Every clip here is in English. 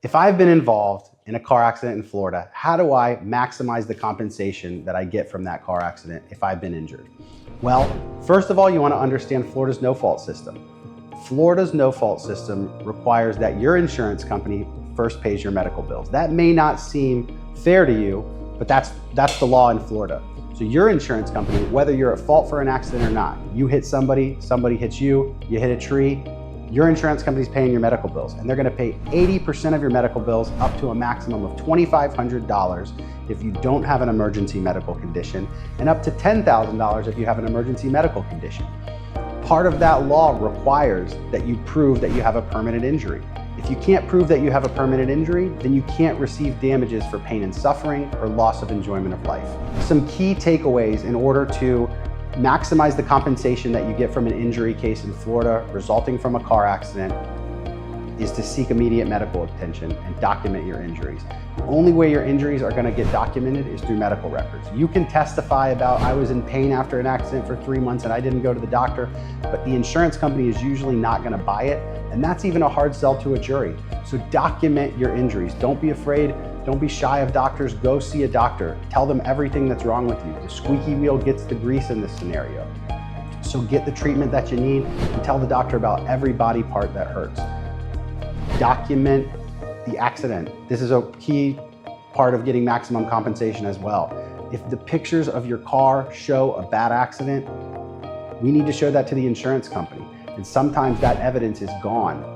If I've been involved in a car accident in Florida, how do I maximize the compensation that I get from that car accident if I've been injured? Well, first of all, you want to understand Florida's no-fault system. Florida's no-fault system requires that your insurance company first pays your medical bills. That may not seem fair to you, but that's the law in Florida. So your insurance company, whether you're at fault for an accident or not, you hit somebody, somebody hits you, you hit a tree, your insurance company's paying your medical bills, and they're gonna pay 80% of your medical bills up to a maximum of $2,500 if you don't have an emergency medical condition, and up to $10,000 if you have an emergency medical condition. Part of that law requires that you prove that you have a permanent injury. If you can't prove that you have a permanent injury, then you can't receive damages for pain and suffering or loss of enjoyment of life. Some key takeaways in order to maximize the compensation that you get from an injury case in Florida resulting from a car accident is to seek immediate medical attention and document your injuries. The only way your injuries are going to get documented is through medical records. You can testify about, I was in pain after an accident for 3 months and I didn't go to the doctor, but the insurance company is usually not going to buy it, and that's even a hard sell to a jury. So document your injuries. Don't be afraid. Don't be shy of doctors. Go see a doctor. Tell them everything that's wrong with you. The squeaky wheel gets the grease in this scenario. So get the treatment that you need and tell the doctor about every body part that hurts. Document the accident. This is a key part of getting maximum compensation as well. If the pictures of your car show a bad accident, we need to show that to the insurance company. And sometimes that evidence is gone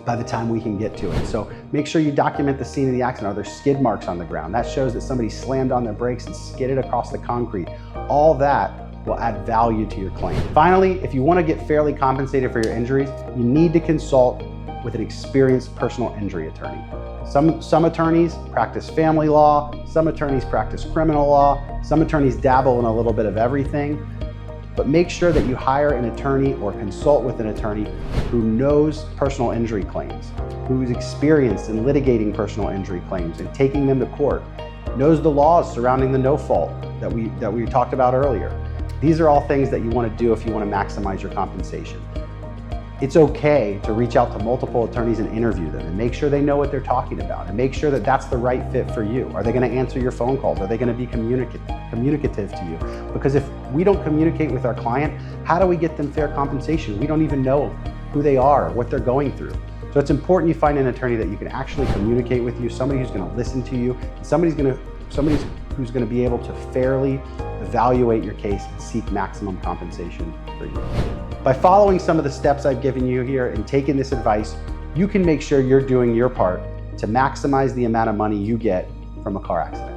by the time we can get to it. So make sure you document the scene of the accident. Are there skid marks on the ground? That shows that somebody slammed on their brakes and skidded across the concrete. All that will add value to your claim. Finally, if you want to get fairly compensated for your injuries, you need to consult with an experienced personal injury attorney. Some attorneys practice family law, some attorneys practice criminal law, some attorneys dabble in a little bit of everything. But make sure that you hire an attorney or consult with an attorney who knows personal injury claims, who is experienced in litigating personal injury claims and taking them to court, knows the laws surrounding the no fault that we talked about earlier. These are all things that you want to do if you want to maximize your compensation. It's okay to reach out to multiple attorneys and interview them and make sure they know what they're talking about and make sure that that's the right fit for you. Are they going to answer your phone calls? Are they going to be communicative to you? Because if we don't communicate with our client, how do we get them fair compensation? We don't even know who they are, what they're going through. So it's important you find an attorney that you can actually communicate with you, somebody who's going to listen to you, and somebody who's going to be able to fairly evaluate your case and seek maximum compensation for you. By following some of the steps I've given you here and taking this advice, you can make sure you're doing your part to maximize the amount of money you get from a car accident.